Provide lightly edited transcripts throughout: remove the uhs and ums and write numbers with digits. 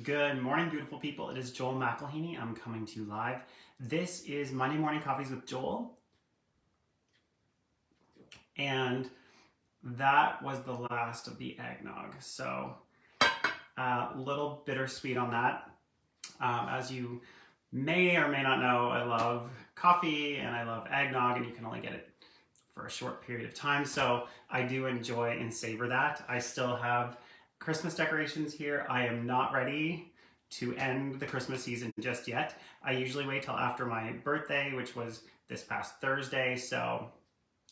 Good morning, beautiful people. It is Joel McElhaney. I'm coming to you live. This is Monday Morning Coffees with Joel. And that was the last of the eggnog. So a little bittersweet on that. As you may or may not know, I love coffee and I love eggnog, and you can only get it for a short period of time. So I do enjoy and savor that. I still have Christmas decorations here. I am not ready to end the Christmas season just yet. I usually wait till after my birthday, which was this past Thursday. So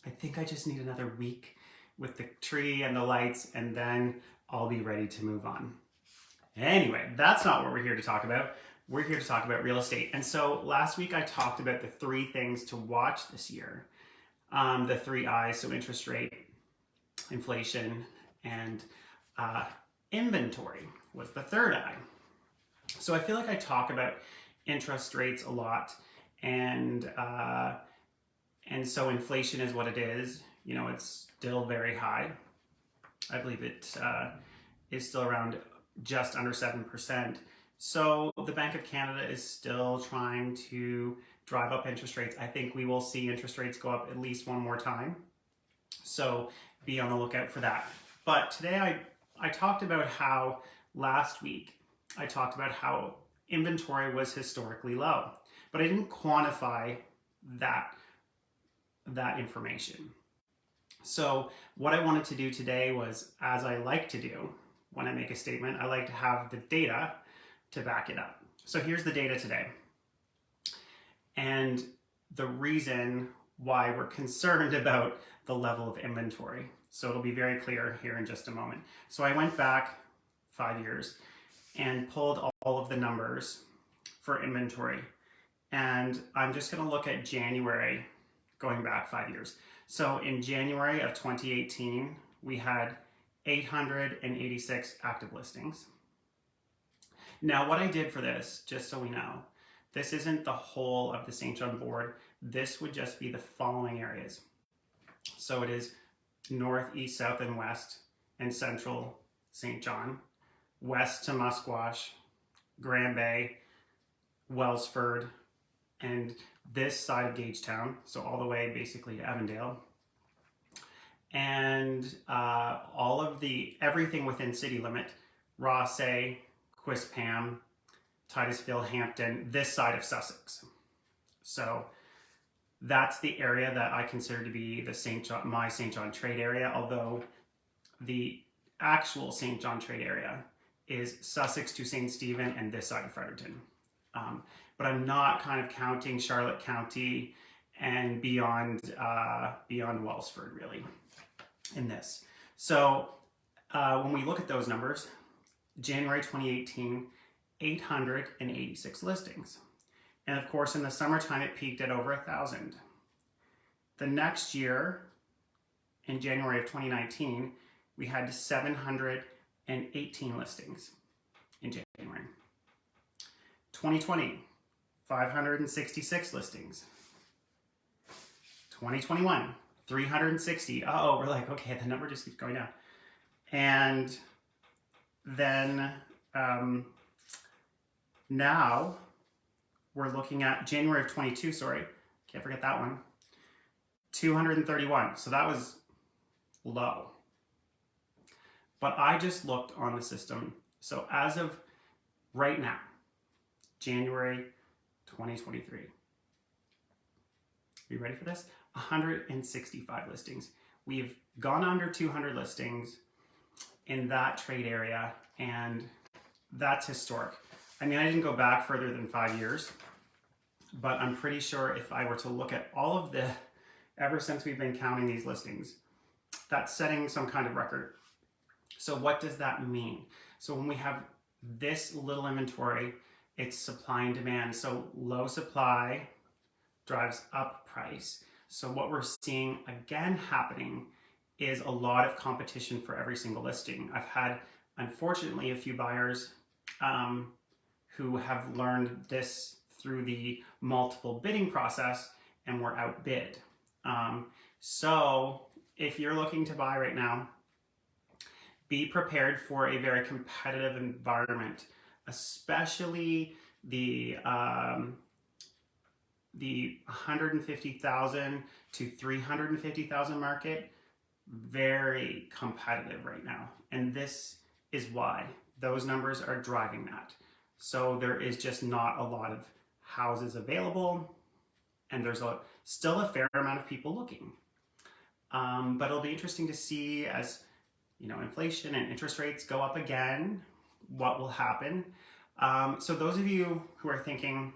I think I just need another week with the tree and the lights, and then I'll be ready to move on. Anyway, that's not what we're here to talk about. We're here to talk about real estate. And so last week I talked about the three things to watch this year. The three I's, so interest rate, inflation, and inventory was the third I. So I feel like I talk about interest rates a lot, and so inflation is what it is. You know, it's still very high. I believe it is still around just under 7%. So the Bank of Canada is still trying to drive up interest rates. I think we will see interest rates go up at least one more time. So be on the lookout for that. But today I talked about how last week I talked about how inventory was historically low, but I didn't quantify that information. So what I wanted to do today was, as I like to do when I make a statement, I like to have the data to back it up. So here's the data today. And the reason why we're concerned about the level of inventory. So it'll be very clear here in just a moment. So I went back 5 years and pulled all of the numbers for inventory. And I'm just going to look at January going back 5 years. So in January of 2018, we had 886 active listings. Now, what I did for this, just so we know, this isn't the whole of the St. John board. This would just be the following areas. So it is north, east, south, and west, and central St. John, west to Musquash, Grand Bay, Wellsford, and this side of Gagetown, so all the way basically to Avondale, and all of everything within city limit, Rossay, Quispam, Titusville, Hampton, this side of Sussex. So that's the area that I consider to be the my St. John trade area, although the actual St. John trade area is Sussex to St. Stephen and this side of Fredericton. But I'm not kind of counting Charlotte County and beyond Wellsford really in this. So when we look at those numbers, January 2018, 886 listings. And of course, in the summertime, it peaked at over 1,000. The next year, in January of 2019, we had 718 listings in January. 2020, 566 listings. 2021, 360. Oh, we're like, okay, the number just keeps going down. And then now we're looking at January of 22, sorry, can't forget that one, 231. So that was low. But I just looked on the system. So as of right now, January 2023. Are you ready for this? 165 listings. We've gone under 200 listings in that trade area, and that's historic. I mean, I didn't go back further than 5 years, but I'm pretty sure if I were to look at all of ever since we've been counting these listings, that's setting some kind of record. So what does that mean? So when we have this little inventory, it's supply and demand. So low supply drives up price. So what we're seeing again happening is a lot of competition for every single listing. I've had, unfortunately, a few buyers who have learned this through the multiple bidding process and were outbid. So if you're looking to buy right now, be prepared for a very competitive environment. especially the 150,000 to 350,000 market, very competitive right now. And this is why those numbers are driving that. So there is just not a lot of houses available, and there's still a fair amount of people looking. But it'll be interesting to see as inflation and interest rates go up again, what will happen. So those of you who are thinking,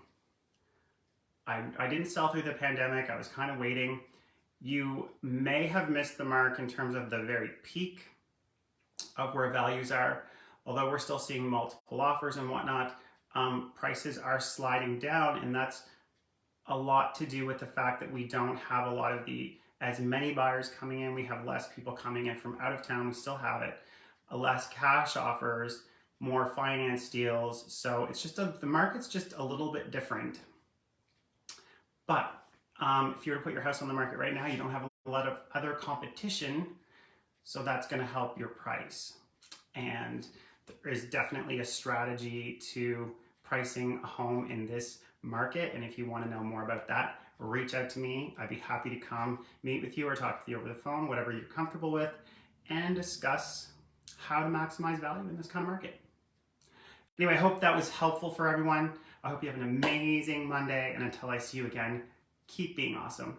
I didn't sell through the pandemic, I was kind of waiting, you may have missed the mark in terms of the very peak of where values are. Although we're still seeing multiple offers and whatnot, prices are sliding down, and that's a lot to do with the fact that we don't have a lot of as many buyers coming in. We have less people coming in from out of town. We still have it. Less cash offers, more finance deals. So it's just the market's just a little bit different. But if you were to put your house on the market right now, you don't have a lot of other competition. So that's going to help your price. And there is definitely a strategy to pricing a home in this market. And if you want to know more about that, reach out to me. I'd be happy to come meet with you or talk with you over the phone, whatever you're comfortable with, and discuss how to maximize value in this kind of market. Anyway, I hope that was helpful for everyone. I hope you have an amazing Monday, and until I see you again, keep being awesome.